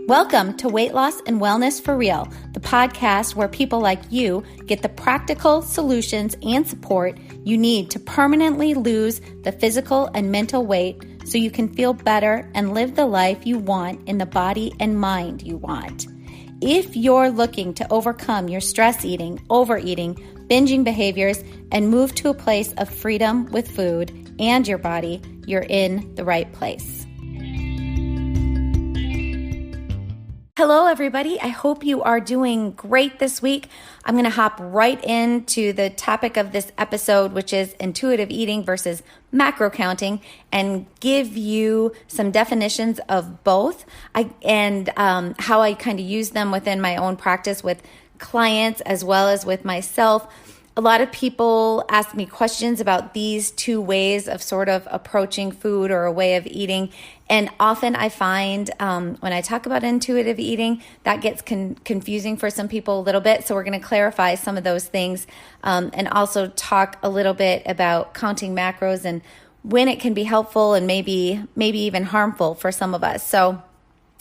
Welcome to Weight Loss and Wellness for Real, the podcast where people like you get the practical solutions and support you need to permanently lose the physical and mental weight so you can feel better and live the life you want in the body and mind you want. If you're looking to overcome your stress eating, overeating, binging behaviors, and move to a place of freedom with food and your body, you're in the right place. Hello, everybody. I hope you are doing great this week. I'm going to hop right into the topic of this episode, which is intuitive eating versus macro counting, and give you some definitions of both and how I kind of use them within my own practice with clients as well as with myself. A lot of people ask me questions about these two ways of sort of approaching food or a way of eating. And often I find when I talk about intuitive eating, that gets confusing for some people a little bit. So we're going to clarify some of those things and also talk a little bit about counting macros and when it can be helpful and maybe even harmful for some of us. So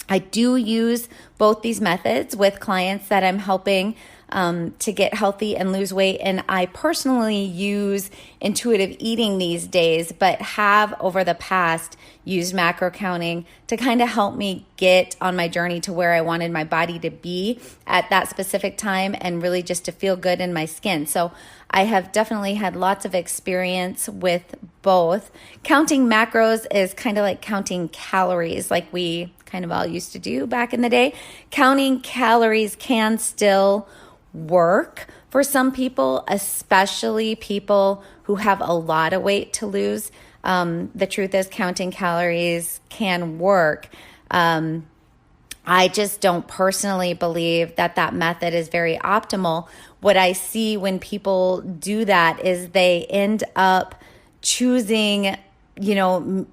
I do use both these methods with clients that I'm helping to get healthy and lose weight. And I personally use intuitive eating these days, but have over the past used macro counting to kind of help me get on my journey to where I wanted my body to be at that specific time and really just to feel good in my skin. So I have definitely had lots of experience with both. Counting macros is kind of like counting calories, like we kind of all used to do back in the day. Counting calories can still work for some people, especially people who have a lot of weight to lose. The truth is, counting calories can work. I just don't personally believe that method is very optimal. What I see when people do that is they end up choosing,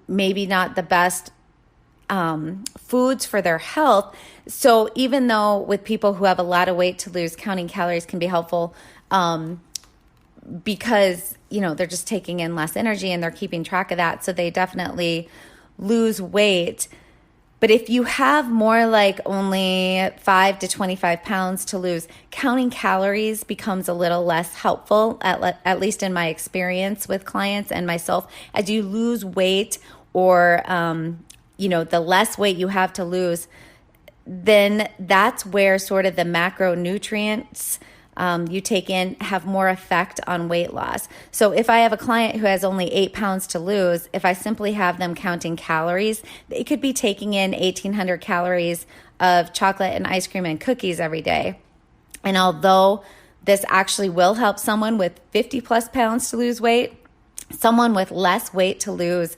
maybe not the best foods for their health. So even though with people who have a lot of weight to lose, counting calories can be helpful because, they're just taking in less energy and they're keeping track of that. So they definitely lose weight. But if you have more like only 5 to 25 pounds to lose, counting calories becomes a little less helpful, at least in my experience with clients and myself. As you lose weight or the less weight you have to lose, then that's where sort of the macronutrients you take in have more effect on weight loss. So if I have a client who has only 8 pounds to lose, if I simply have them counting calories, they could be taking in 1,800 calories of chocolate and ice cream and cookies every day. And although this actually will help someone with 50 plus pounds to lose weight, someone with less weight to lose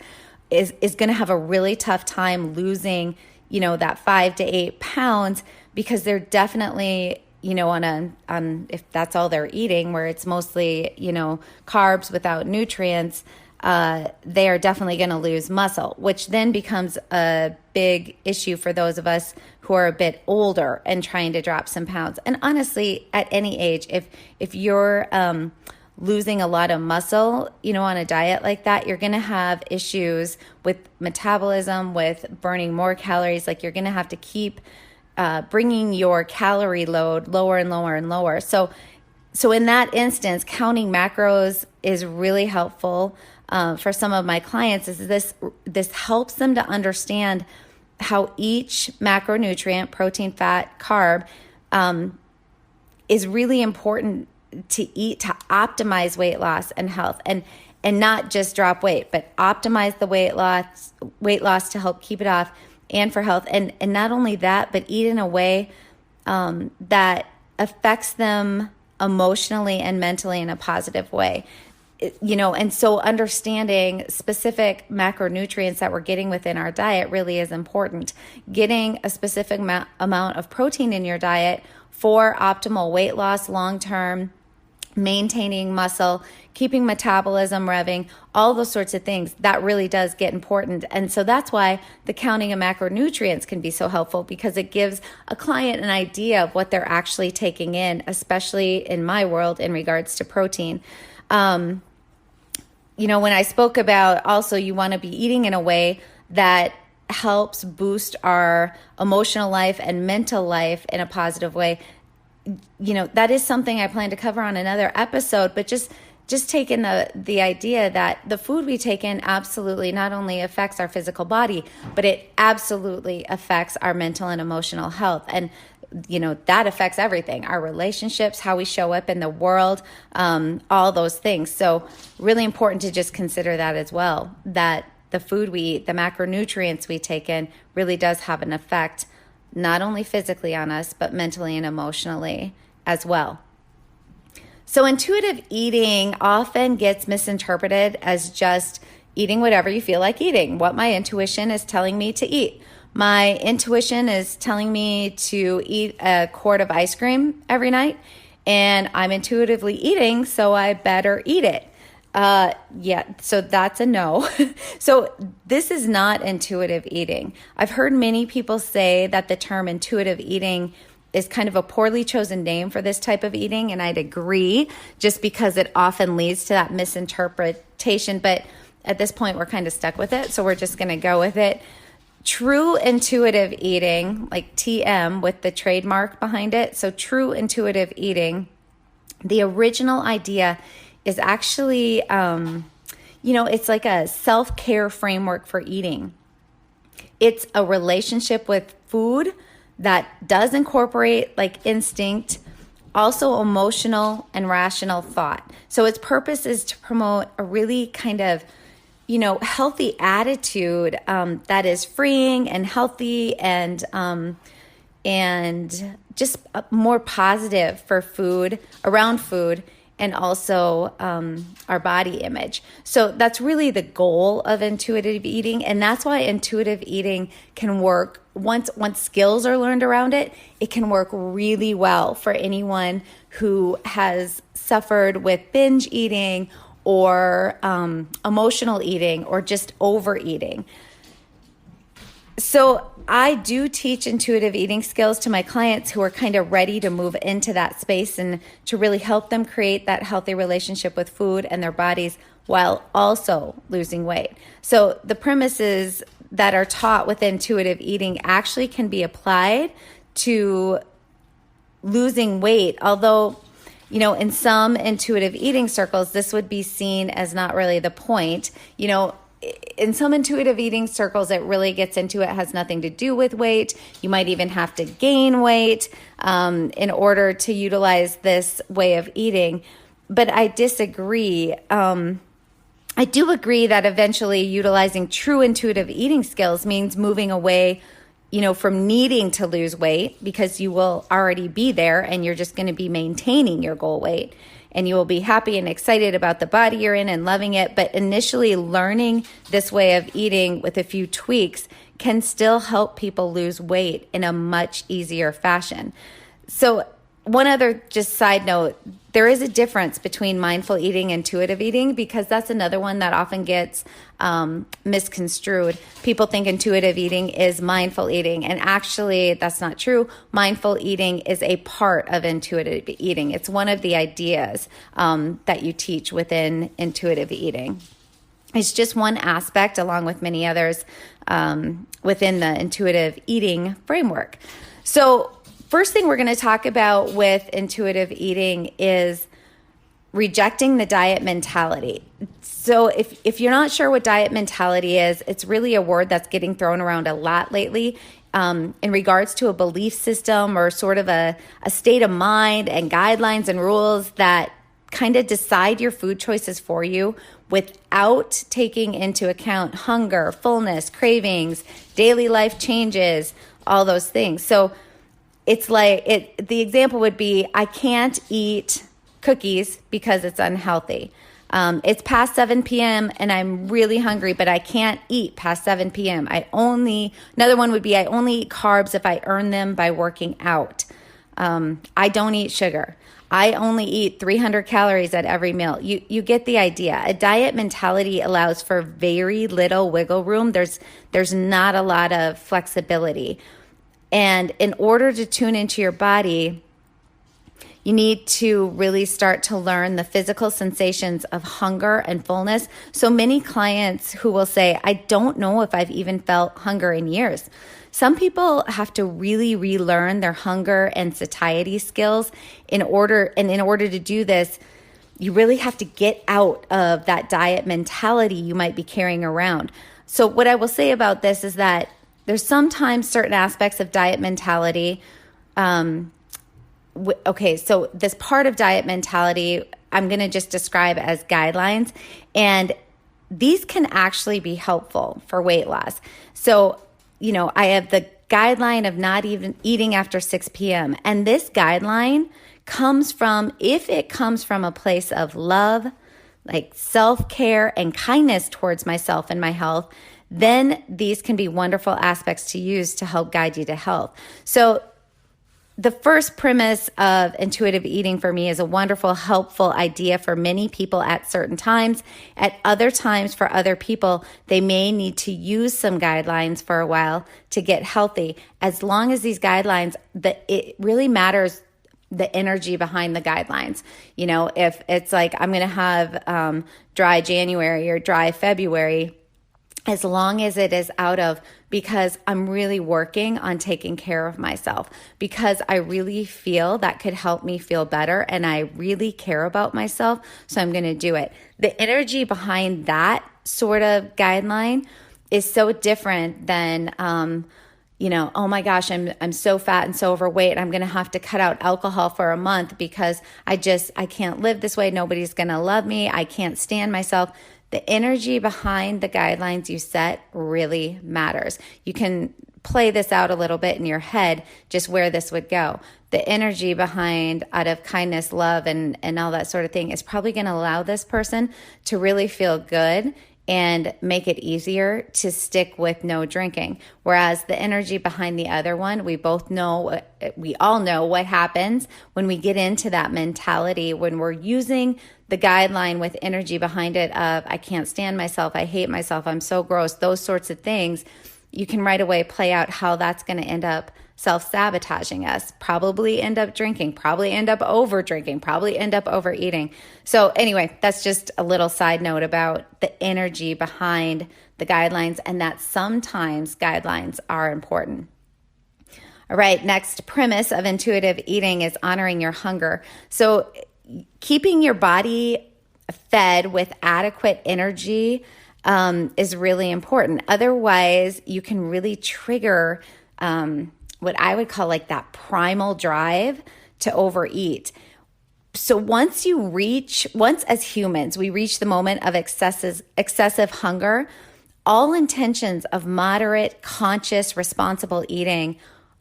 is going to have a really tough time losing, that 5 to 8 pounds because they're definitely, on if that's all they're eating, where it's mostly, carbs without nutrients, they are definitely going to lose muscle, which then becomes a big issue for those of us who are a bit older and trying to drop some pounds. And honestly, at any age, if you're losing a lot of muscle, on a diet like that, you're going to have issues with metabolism, with burning more calories. Like you're going to have to keep bringing your calorie load lower and lower and lower. So in that instance, counting macros is really helpful for some of my clients. This helps them to understand how each macronutrient, protein, fat, carb, is really important to eat to optimize weight loss and health and not just drop weight, but optimize the weight loss to help keep it off and for health. And not only that, but eat in a way that affects them emotionally and mentally in a positive way. And so understanding specific macronutrients that we're getting within our diet really is important. Getting a specific amount of protein in your diet for optimal weight loss long-term, maintaining muscle, keeping metabolism revving, all those sorts of things, that really does get important. And so that's why the counting of macronutrients can be so helpful, because it gives a client an idea of what they're actually taking in, especially in my world in regards to protein. When I spoke about also you want to be eating in a way that helps boost our emotional life and mental life in a positive way. That is something I plan to cover on another episode, but just taking the idea that the food we take in absolutely not only affects our physical body, but it absolutely affects our mental and emotional health. And that affects everything, our relationships, how we show up in the world, all those things. So really important to just consider that as well, that the food we eat, the macronutrients we take in really does have an effect, not only physically on us, but mentally and emotionally as well. So intuitive eating often gets misinterpreted as just eating whatever you feel like eating, what my intuition is telling me to eat. My intuition is telling me to eat a quart of ice cream every night, and I'm intuitively eating, so I better eat it. So that's a no. So this is not intuitive eating. I've heard many people say that the term intuitive eating is kind of a poorly chosen name for this type of eating, and I'd agree, just because it often leads to that misinterpretation. But at this point, we're kind of stuck with it, so we're just going to go with it. True intuitive eating, like TM with the trademark behind it, so true intuitive eating, the original idea is actually, it's like a self-care framework for eating. It's a relationship with food that does incorporate like instinct, also emotional and rational thought. So its purpose is to promote a really kind of, healthy attitude that is freeing and healthy and just more positive for food, around food, and also our body image. So that's really the goal of intuitive eating. And that's why intuitive eating can work once skills are learned around it. It can work really well for anyone who has suffered with binge eating or emotional eating or just overeating. So I do teach intuitive eating skills to my clients who are kind of ready to move into that space and to really help them create that healthy relationship with food and their bodies while also losing weight. So the premises that are taught with intuitive eating actually can be applied to losing weight, although in some intuitive eating circles, this would be seen as not really the point. In some intuitive eating circles, it really gets into it has nothing to do with weight. You might even have to gain weight in order to utilize this way of eating. But I disagree. I do agree that eventually utilizing true intuitive eating skills means moving away from needing to lose weight, because you will already be there and you're just going to be maintaining your goal weight and you will be happy and excited about the body you're in and loving it. But initially learning this way of eating with a few tweaks can still help people lose weight in a much easier fashion. So one other just side note, there is a difference between mindful eating and intuitive eating, because that's another one that often gets misconstrued. People think intuitive eating is mindful eating, and actually that's not true. Mindful eating is a part of intuitive eating. It's one of the ideas that you teach within intuitive eating. It's just one aspect, along with many others, within the intuitive eating framework. So first thing we're going to talk about with intuitive eating is rejecting the diet mentality. So if you're not sure what diet mentality is, it's really a word that's getting thrown around a lot lately in regards to a belief system or sort of a state of mind and guidelines and rules that kind of decide your food choices for you without taking into account hunger, fullness, cravings, daily life changes, all those things. So it's like the example would be, I can't eat cookies because it's unhealthy. It's past 7 p.m. and I'm really hungry, but I can't eat past 7 p.m. Another one would be, I only eat carbs if I earn them by working out. I don't eat sugar. I only eat 300 calories at every meal. You get the idea. A diet mentality allows for very little wiggle room. There's not a lot of flexibility. And in order to tune into your body, You need to really start to learn the physical sensations of hunger and fullness. So many clients who will say, I don't know if I've even felt hunger in years. Some people have to really relearn their hunger and satiety skills in order to do this, you really have to get out of that diet mentality you might be carrying around. So what I will say about this is that there's sometimes certain aspects of diet mentality. Okay, so this part of diet mentality, I'm going to just describe as guidelines, and these can actually be helpful for weight loss. So, I have the guideline of not even eating after 6 p.m. And this guideline comes from a place of love, like self-care and kindness towards myself and my health, then these can be wonderful aspects to use to help guide you to health. So the first premise of intuitive eating for me is a wonderful, helpful idea for many people at certain times. At other times, for other people, they may need to use some guidelines for a while to get healthy. As long as these guidelines, it really matters the energy behind the guidelines. If it's like, I'm going to have dry January or dry February, as long as it is out of because I'm really working on taking care of myself, because I really feel that could help me feel better and I really care about myself, so I'm going to do it. The energy behind that sort of guideline is so different than, oh my gosh, I'm so fat and so overweight, I'm going to have to cut out alcohol for a month because I can't live this way. Nobody's going to love me. I can't stand myself. The energy behind the guidelines you set really matters. You can play this out a little bit in your head, just where this would go. The energy behind out of kindness, love, and all that sort of thing is probably going to allow this person to really feel good and make it easier to stick with no drinking. Whereas the energy behind the other one, we all know what happens when we get into that mentality, when we're using the guideline with energy behind it of, I can't stand myself, I hate myself, I'm so gross, those sorts of things. You can right away play out how that's going to end up self-sabotaging us, probably end up drinking, probably end up over drinking, probably end up overeating. So anyway, that's just a little side note about the energy behind the guidelines and that sometimes guidelines are important. All right, next premise of intuitive eating is honoring your hunger. So keeping your body fed with adequate energy is really important. Otherwise, you can really trigger what I would call like that primal drive to overeat. So once as humans, we reach the moment of excessive hunger, all intentions of moderate, conscious, responsible eating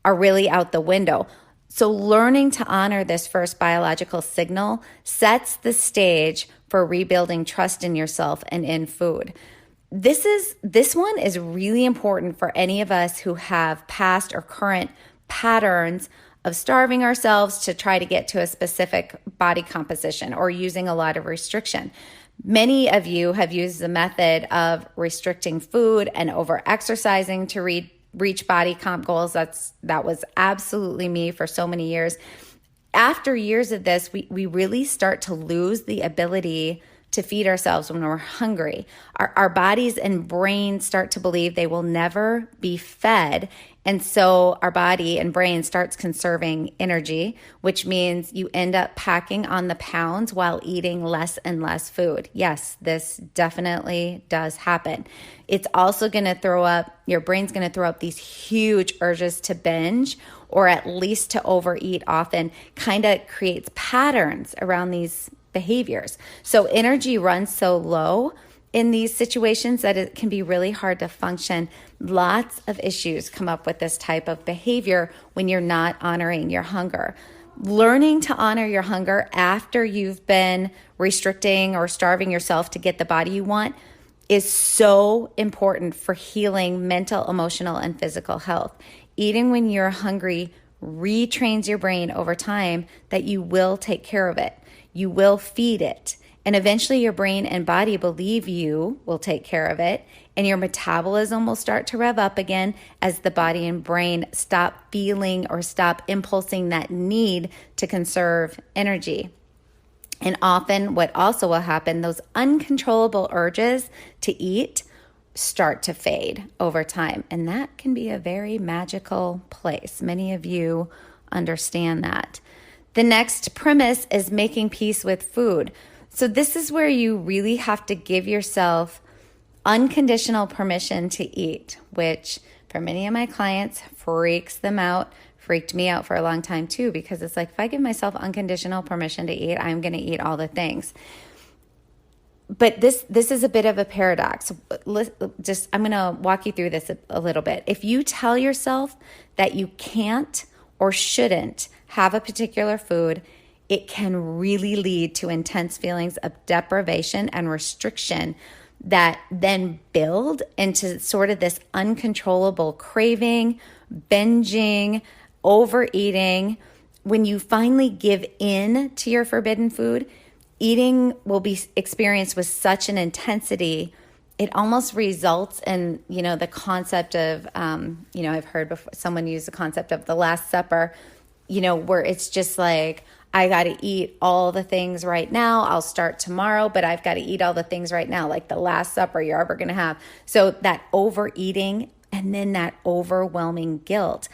are really out the window. So learning to honor this first biological signal sets the stage for rebuilding trust in yourself and in food. This one is really important for any of us who have past or current patterns of starving ourselves to try to get to a specific body composition or using a lot of restriction. Many of you have used the method of restricting food and over-exercising to reach body comp goals. That was absolutely me for so many years. After years of this, we really start to lose the ability to feed ourselves when we're hungry. Our bodies and brains start to believe they will never be fed. And so our body and brain starts conserving energy, which means you end up packing on the pounds while eating less and less food. Yes, this definitely does happen. It's also your brain's going to throw up these huge urges to binge or at least to overeat often, kind of creates patterns around these behaviors. So energy runs so low in these situations that it can be really hard to function. Lots of issues come up with this type of behavior when you're not honoring your hunger. Learning to honor your hunger after you've been restricting or starving yourself to get the body you want is so important for healing mental, emotional, and physical health. Eating when you're hungry retrains your brain over time that you will take care of it. You will feed it. And eventually your brain and body believe you will take care of it, and your metabolism will start to rev up again as the body and brain stop feeling or stop impulsing that need to conserve energy. And often what also will happen, those uncontrollable urges to eat start to fade over time. And that can be a very magical place. Many of you understand that. The next premise is making peace with food. So this is where you really have to give yourself unconditional permission to eat, which for many of my clients freaked me out for a long time too, because it's like, if I give myself unconditional permission to eat, I'm going to eat all the things. But this is a bit of a paradox. I'm going to walk you through this a little bit. If you tell yourself that you can't or shouldn't have a particular food, it can really lead to intense feelings of deprivation and restriction that then build into sort of this uncontrollable craving, binging, overeating. When you finally give in to your forbidden food, eating will be experienced with such an intensity, it almost results in, the concept of, I've heard before someone use the concept of the Last Supper, where it's just like, I got to eat all the things right now. I'll start tomorrow, but I've got to eat all the things right now, like the last supper you're ever going to have. So that overeating and then that overwhelming guilt.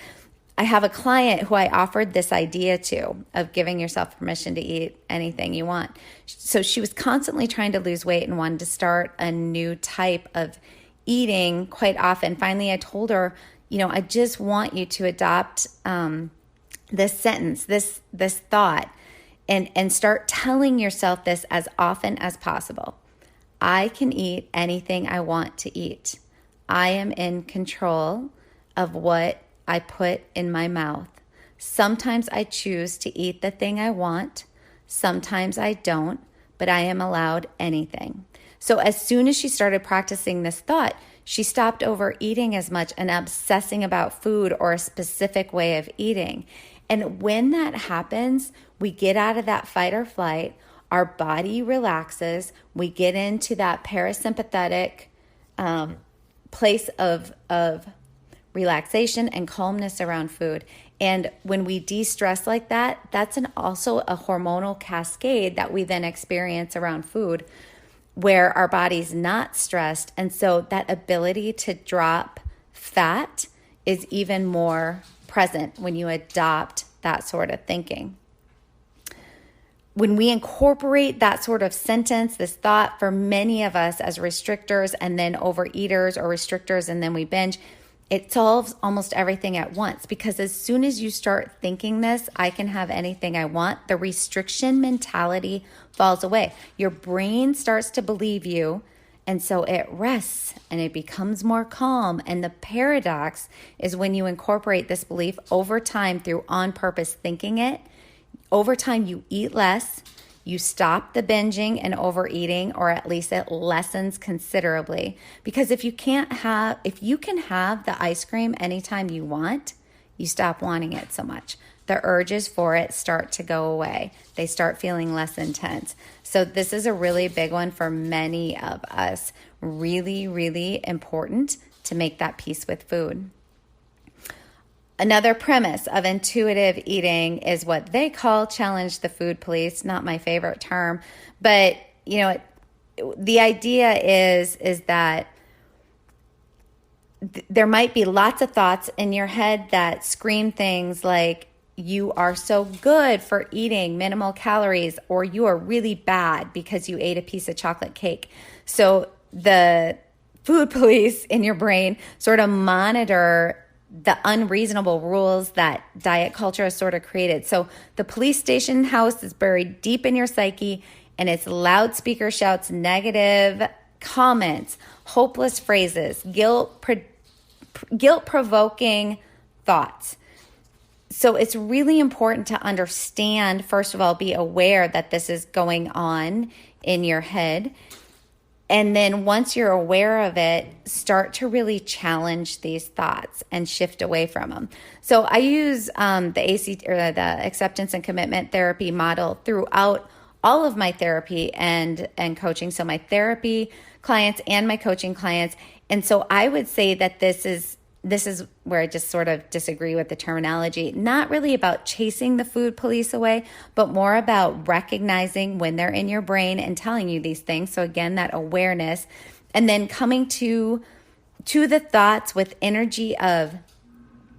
I have a client who I offered this idea to of giving yourself permission to eat anything you want. So she was constantly trying to lose weight and wanted to start a new type of eating quite often. Finally, I told her, I just want you to adopt this sentence, this thought, and start telling yourself this as often as possible. I can eat anything I want to eat. I am in control of what I put in my mouth. Sometimes I choose to eat the thing I want. Sometimes I don't, but I am allowed anything. So as soon as she started practicing this thought, she stopped overeating as much and obsessing about food or a specific way of eating. And when that happens, we get out of that fight or flight, our body relaxes, we get into that parasympathetic place of relaxation and calmness around food. And when we de-stress like that, that's also a hormonal cascade that we then experience around food where our body's not stressed. And so that ability to drop fat is even more present when you adopt that sort of thinking. When we incorporate that sort of sentence, this thought, for many of us as restrictors and then overeaters or restrictors and then we binge, it solves almost everything at once, because as soon as you start thinking this, I can have anything I want, the restriction mentality falls away. Your brain starts to believe you, and so it rests and it becomes more calm. And the paradox is when you incorporate this belief over time through on-purpose thinking it, over time you eat less, you stop the binging and overeating, or at least it lessens considerably. Because if you can have the ice cream anytime you want, you stop wanting it so much. The urges for it start to go away. They start feeling less intense. So this is a really big one for many of us. Really, really important to make that peace with food. Another premise of intuitive eating is what they call challenge the food police. Not my favorite term, but the idea is that there might be lots of thoughts in your head that scream things like, you are so good for eating minimal calories, or you are really bad because you ate a piece of chocolate cake. So the food police in your brain sort of monitor the unreasonable rules that diet culture has sort of created. So the police station house is buried deep in your psyche, and its loudspeaker shouts negative comments, hopeless phrases, guilt-provoking thoughts. So it's really important to understand, first of all, be aware that this is going on in your head. And then once you're aware of it, start to really challenge these thoughts and shift away from them. So I use the ACT, or the acceptance and commitment therapy model throughout all of my therapy and coaching. So my therapy clients and my coaching clients. And so I would say that this is where I just sort of disagree with the terminology. Not really about chasing the food police away, but more about recognizing when they're in your brain and telling you these things. So again, that awareness, and then coming to the thoughts with energy of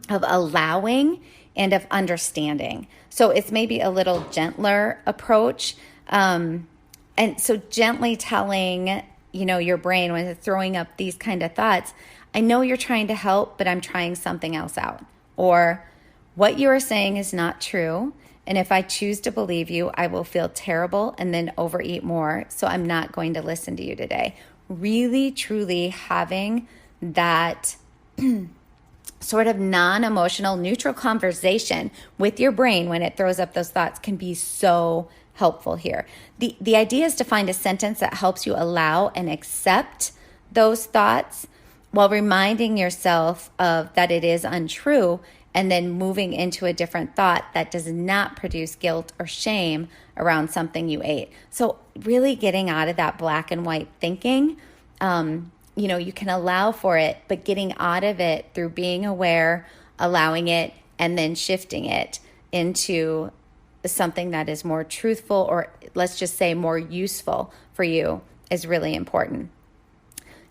allowing and of understanding. So it's maybe a little gentler approach. And so gently telling, your brain when it's throwing up these kind of thoughts, I know you're trying to help, but I'm trying something else out. Or what you are saying is not true. And if I choose to believe you, I will feel terrible and then overeat more. So I'm not going to listen to you today. Really, truly having that sort of non-emotional, neutral conversation with your brain when it throws up those thoughts can be so helpful here. The idea is to find a sentence that helps you allow and accept those thoughts while reminding yourself of that it is untrue, and then moving into a different thought that does not produce guilt or shame around something you ate. So really getting out of that black and white thinking, you can allow for it, but getting out of it through being aware, allowing it, and then shifting it into something that is more truthful, or let's just say more useful for you, is really important.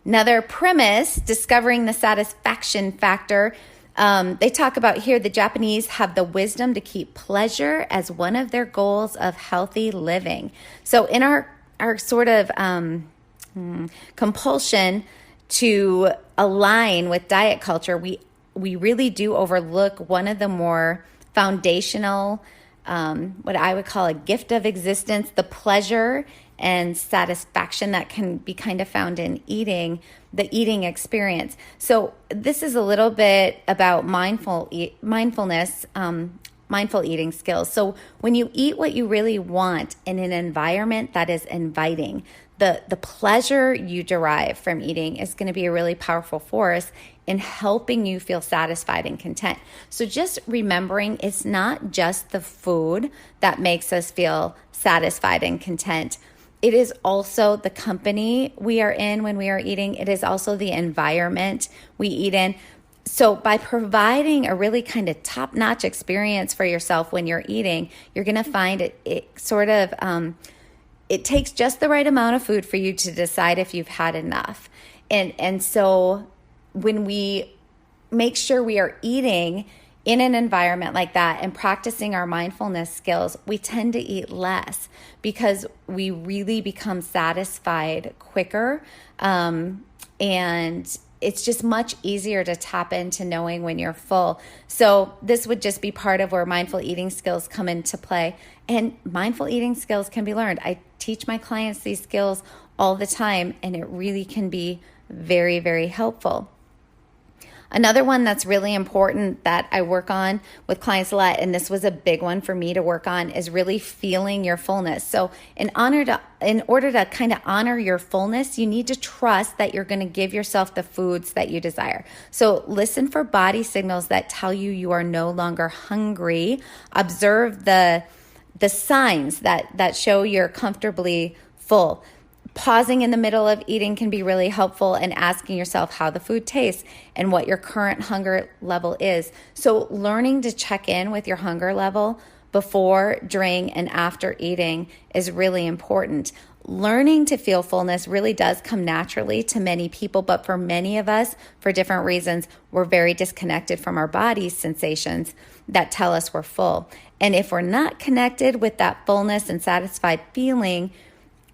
Another premise, discovering the satisfaction factor. They talk about here, the Japanese have the wisdom to keep pleasure as one of their goals of healthy living. So in our sort of compulsion to align with diet culture, we really do overlook one of the more foundational, what I would call a gift of existence, the pleasure and satisfaction that can be kind of found in eating, the eating experience. So this is a little bit about mindfulness, mindful eating skills. So when you eat what you really want in an environment that is inviting, the pleasure you derive from eating is going to be a really powerful force in helping you feel satisfied and content. So just remembering it's not just the food that makes us feel satisfied and content. It is also the company we are in when we are eating. It is also the environment we eat in. So by providing a really kind of top-notch experience for yourself when you're eating, you're going to find it sort of, it takes just the right amount of food for you to decide if you've had enough. And so when we make sure we are eating in an environment like that and practicing our mindfulness skills, we tend to eat less because we really become satisfied quicker. And it's just much easier to tap into knowing when you're full. So this would just be part of where mindful eating skills come into play. And mindful eating skills can be learned. I teach my clients these skills all the time, and it really can be very, very helpful. Another one that's really important that I work on with clients a lot, and this was a big one for me to work on, is really feeling your fullness. So in order to kind of honor your fullness, you need to trust that you're going to give yourself the foods that you desire. So listen for body signals that tell you are no longer hungry. Observe the signs that show you're comfortably full. Pausing in the middle of eating can be really helpful, and asking yourself how the food tastes and what your current hunger level is. So learning to check in with your hunger level before, during, and after eating is really important. Learning to feel fullness really does come naturally to many people, but for many of us, for different reasons, we're very disconnected from our body's sensations that tell us we're full. And if we're not connected with that fullness and satisfied feeling,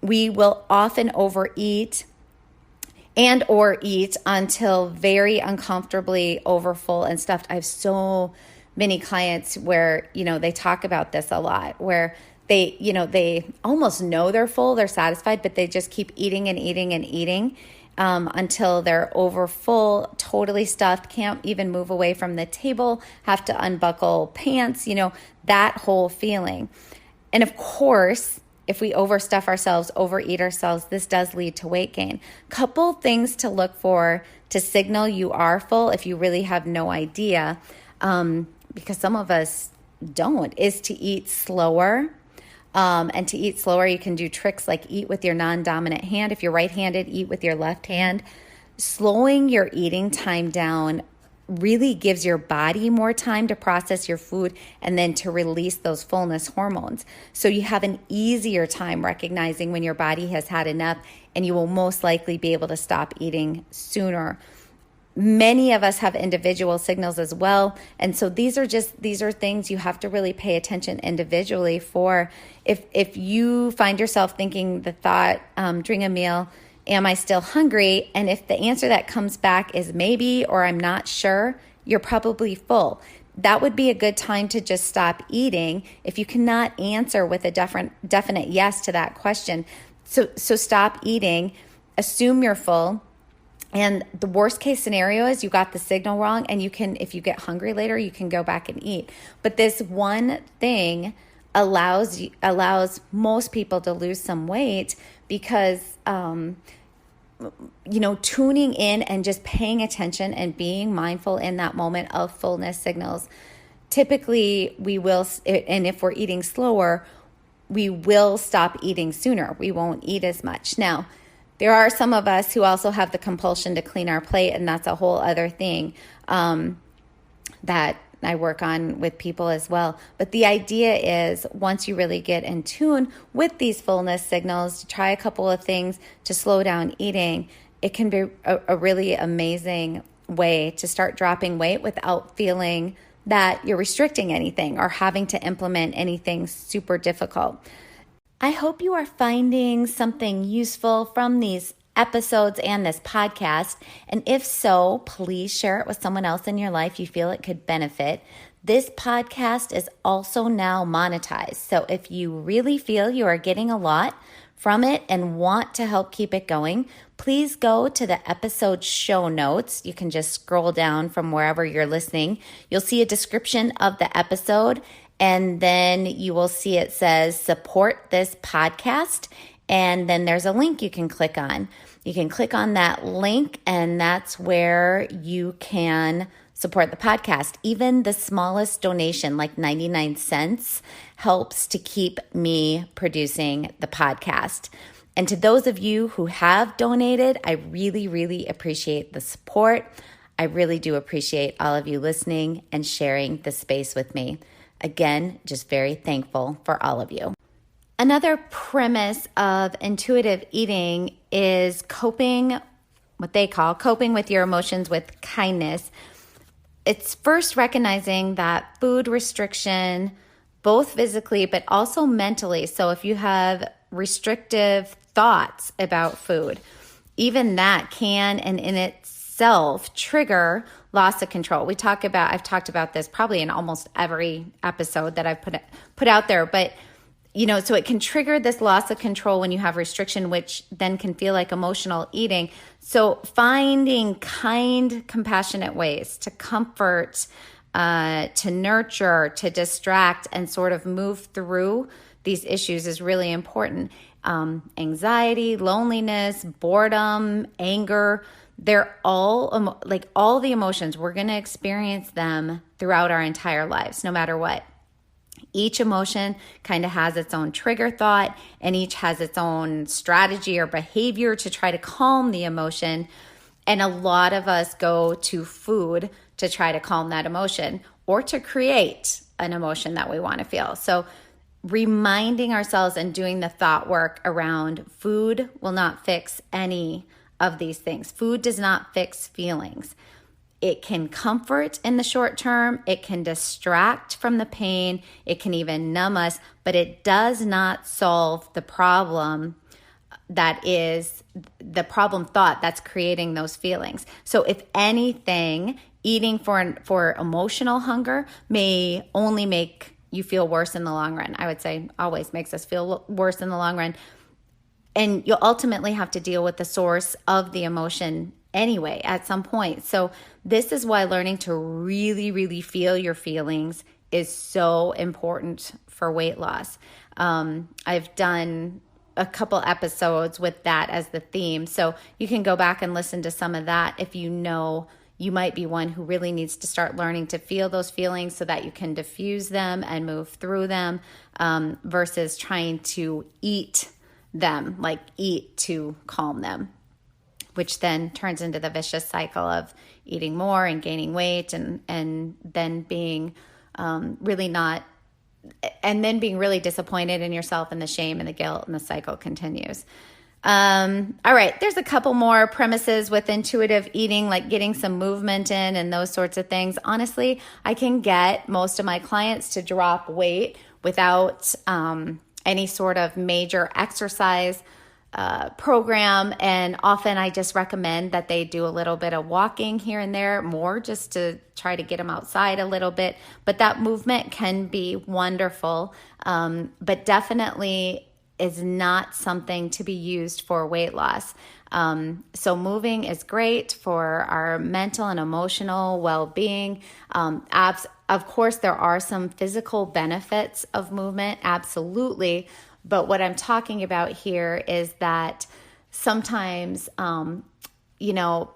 we will often overeat and or eat until very uncomfortably overfull and stuffed. I have so many clients where, they talk about this a lot, where they almost know they're full, they're satisfied, but they just keep eating and eating and eating until they're overfull, totally stuffed, can't even move away from the table, have to unbuckle pants, that whole feeling. And of course, if we overstuff ourselves, overeat ourselves, this does lead to weight gain. Couple things to look for to signal you are full if you really have no idea, because some of us don't, is to eat slower, And to eat slower, you can do tricks like eat with your non-dominant hand. If you're right-handed, eat with your left hand. Slowing your eating time down really gives your body more time to process your food and then to release those fullness hormones. So you have an easier time recognizing when your body has had enough, and you will most likely be able to stop eating sooner. Many of us have individual signals as well. And so these are things you have to really pay attention individually for. If you find yourself thinking the thought during a meal, am I still hungry? And if the answer that comes back is maybe, or I'm not sure, you're probably full. That would be a good time to just stop eating if you cannot answer with a definite yes to that question. So stop eating, assume you're full. And the worst case scenario is you got the signal wrong, and you can, if you get hungry later, you can go back and eat. But this one thing allows most people to lose some weight because, tuning in and just paying attention and being mindful in that moment of fullness signals. Typically, we will, and if we're eating slower, we will stop eating sooner. We won't eat as much. Now, there are some of us who also have the compulsion to clean our plate, and that's a whole other thing that I work on with people as well. But the idea is, once you really get in tune with these fullness signals, to try a couple of things to slow down eating, it can be a really amazing way to start dropping weight without feeling that you're restricting anything or having to implement anything super difficult. I hope you are finding something useful from these episodes and this podcast. And if so, please share it with someone else in your life you feel it could benefit. This podcast is also now monetized. So if you really feel you are getting a lot from it and want to help keep it going, please go to the episode show notes. You can just scroll down from wherever you're listening. You'll see a description of the episode, and then you will see it says support this podcast. And then there's a link you can click on. You can click on that link, and that's where you can support the podcast. Even the smallest donation, like 99 cents, helps to keep me producing the podcast. And to those of you who have donated, I really, really appreciate the support. I really do appreciate all of you listening and sharing the space with me. Again, just very thankful for all of you. Another premise of intuitive eating is what they call coping with your emotions with kindness. It's first recognizing that food restriction, both physically but also mentally. So if you have restrictive thoughts about food, even that can and in itself trigger loss of control. I've talked about this probably in almost every episode that I've put out there, but so it can trigger this loss of control when you have restriction, which then can feel like emotional eating. So finding kind, compassionate ways to comfort, to nurture, to distract, and sort of move through these issues is really important. Anxiety, loneliness, boredom, anger, they're all all the emotions. We're going to experience them throughout our entire lives, no matter what. Each emotion kind of has its own trigger thought, and each has its own strategy or behavior to try to calm the emotion. And a lot of us go to food to try to calm that emotion or to create an emotion that we want to feel. So reminding ourselves and doing the thought work around food will not fix any of these things. Food does not fix feelings. It can comfort in the short term. It can distract from the pain. It can even numb us, but it does not solve the problem that is the problem thought that's creating those feelings. So if anything, eating for emotional hunger may only make you feel worse in the long run. I would say always makes us feel worse in the long run. And you'll ultimately have to deal with the source of the emotion anyway at some point. So this is why learning to really, really feel your feelings is so important for weight loss. I've done a couple episodes with that as the theme. So you can go back and listen to some of that if you know you might be one who really needs to start learning to feel those feelings so that you can diffuse them and move through them, versus trying to eat them, like eat to calm them, which then turns into the vicious cycle of eating more and gaining weight, and then being really not, and then being really disappointed in yourself, and the shame and the guilt, and the cycle continues. All right, there's a couple more premises with intuitive eating, like getting some movement in and those sorts of things. Honestly, I can get most of my clients to drop weight without any sort of major exercise program. And often I just recommend that they do a little bit of walking here and there, more just to try to get them outside a little bit. But that movement can be wonderful, but definitely is not something to be used for weight loss. So moving is great for our mental and emotional well-being. Of course, there are some physical benefits of movement, absolutely. But what I'm talking about here is that sometimes,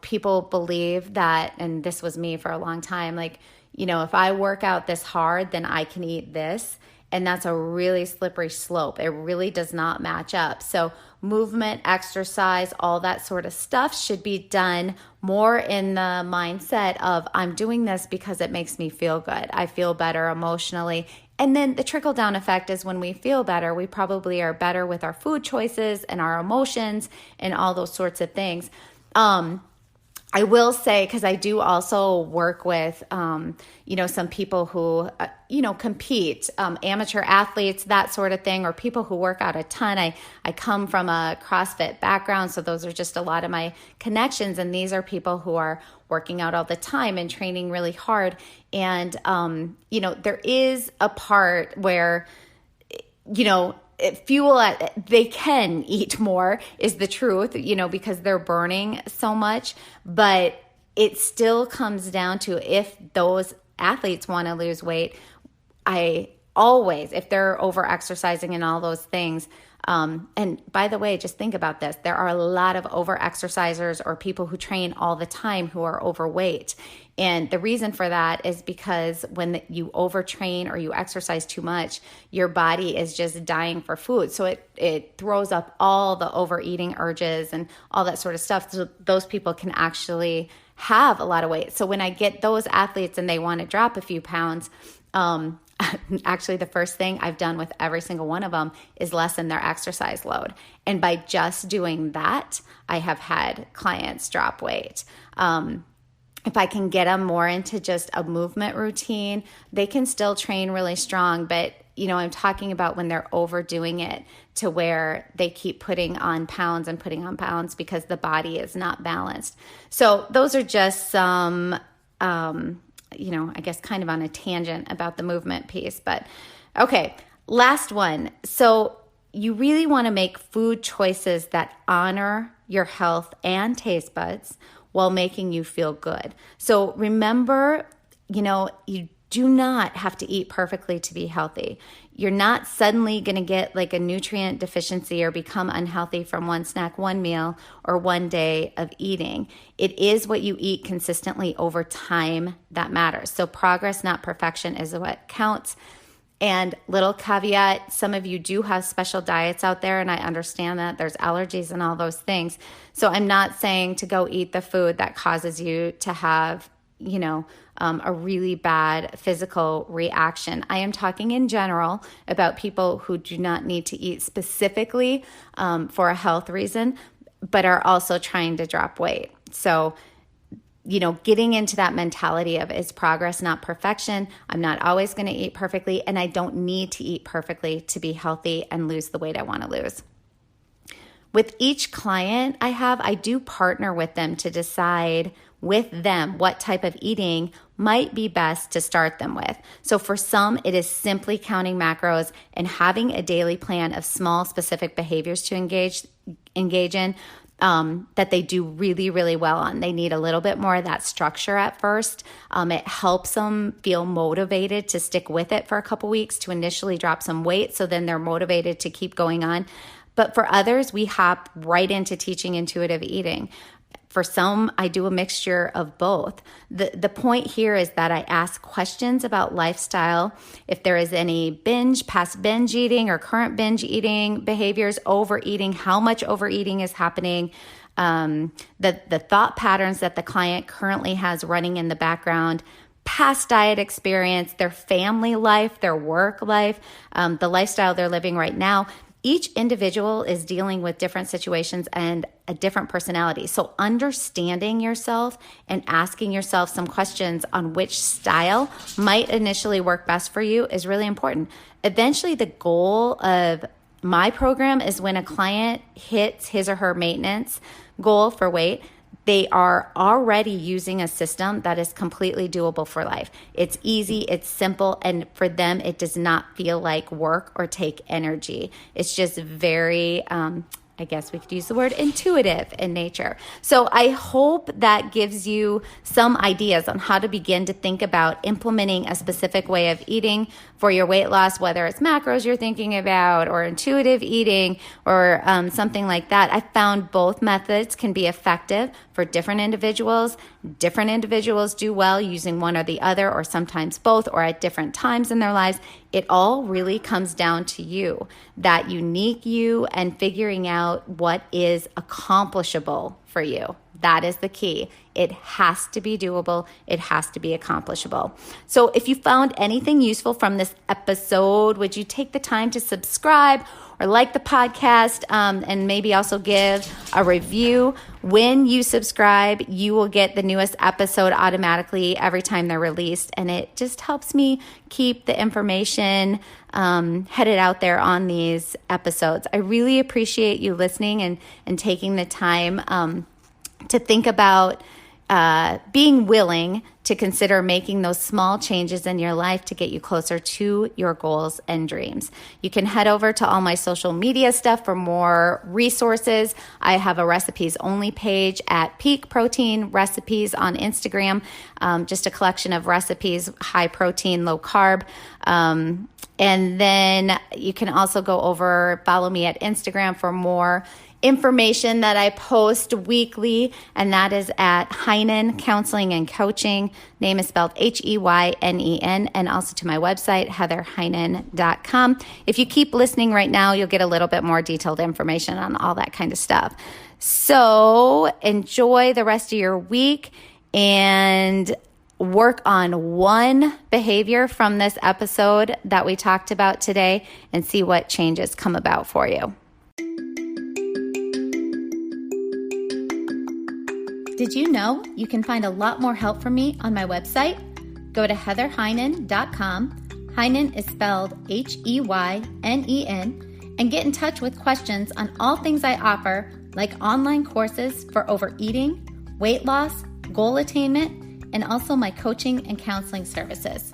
people believe that, and this was me for a long time, like, if I work out this hard, then I can eat this. And that's a really slippery slope. It really does not match up. So movement, exercise, all that sort of stuff should be done more in the mindset of, I'm doing this because it makes me feel good. I feel better emotionally. And then the trickle down effect is when we feel better, we probably are better with our food choices and our emotions and all those sorts of things. I will say, because I do also work with, some people who, compete, amateur athletes, that sort of thing, or people who work out a ton. I come from a CrossFit background, so those are just a lot of my connections. And these are people who are working out all the time and training really hard. And, there is a part where, they can eat more is the truth, because they're burning so much, but it still comes down to, if those athletes want to lose weight, if they're over exercising and all those things, and by the way, just think about this. There are a lot of over exercisers or people who train all the time who are overweight. And the reason for that is because when you overtrain or you exercise too much, your body is just dying for food. So it throws up all the overeating urges and all that sort of stuff. So those people can actually have a lot of weight. So when I get those athletes and they want to drop a few pounds, actually the first thing I've done with every single one of them is lessen their exercise load. And by just doing that, I have had clients drop weight. If I can get them more into just a movement routine, they can still train really strong. But, I'm talking about when they're overdoing it to where they keep putting on pounds and putting on pounds because the body is not balanced. So those are just some, I guess kind of on a tangent about the movement piece. But okay, last one. So you really want to make food choices that honor your health and taste buds while making you feel good. So remember, you do not have to eat perfectly to be healthy. You're not suddenly going to get like a nutrient deficiency or become unhealthy from one snack, one meal, or one day of eating. It is what you eat consistently over time that matters. So progress, not perfection, is what counts. And little caveat, some of you do have special diets out there, and I understand that there's allergies and all those things. So I'm not saying to go eat the food that causes you to have, a really bad physical reaction. I am talking in general about people who do not need to eat specifically for a health reason, but are also trying to drop weight. So getting into that mentality of it's progress, not perfection. I'm not always going to eat perfectly, and I don't need to eat perfectly to be healthy and lose the weight I want to lose. With each client I do partner with them to decide with them what type of eating might be best to start them with. So for some, it is simply counting macros and having a daily plan of small specific behaviors to engage in. That they do really, really well on. They need a little bit more of that structure at first. It helps them feel motivated to stick with it for a couple weeks to initially drop some weight, so then they're motivated to keep going on. But for others, we hop right into teaching intuitive eating. For some, I do a mixture of both. The point here is that I ask questions about lifestyle. If there is any past binge eating or current binge eating behaviors, overeating, how much overeating is happening, the thought patterns that the client currently has running in the background, past diet experience, their family life, their work life, the lifestyle they're living right now. Each individual is dealing with different situations and a different personality. So understanding yourself and asking yourself some questions on which style might initially work best for you is really important. Eventually, the goal of my program is when a client hits his or her maintenance goal for weight, they are already using a system that is completely doable for life. It's easy, it's simple, and for them, it does not feel like work or take energy. It's just very, I guess we could use the word intuitive in nature. So I hope that gives you some ideas on how to begin to think about implementing a specific way of eating for your weight loss, whether it's macros you're thinking about or intuitive eating or something like that. I found both methods can be effective for different individuals. Different individuals do well using one or the other, or sometimes both, or at different times in their lives. It all really comes down to you, that unique you, and figuring out what is accomplishable for you. That is the key. It has to be doable. It has to be accomplishable. So if you found anything useful from this episode, would you take the time to subscribe or like the podcast, and maybe also give a review? When you subscribe, you will get the newest episode automatically every time they're released. And it just helps me keep the information headed out there on these episodes. I really appreciate you listening and taking the time to think about being willing to consider making those small changes in your life to get you closer to your goals and dreams. You can head over to all my social media stuff for more resources. I have a recipes only page at Peak Protein Recipes on Instagram, just a collection of recipes, high protein, low carb. And then you can also go over, follow me at Instagram for more information that I post weekly, and that is at Heinen Counseling and Coaching. Name is spelled Heynen, and also to my website, heatherheinen.com. If you keep listening right now, you'll get a little bit more detailed information on all that kind of stuff. So enjoy the rest of your week and work on one behavior from this episode that we talked about today and see what changes come about for you. Did you know you can find a lot more help from me on my website? Go to heatherheinen.com. Heinen is spelled Heynen, and get in touch with questions on all things I offer, like online courses for overeating, weight loss, goal attainment, and also my coaching and counseling services.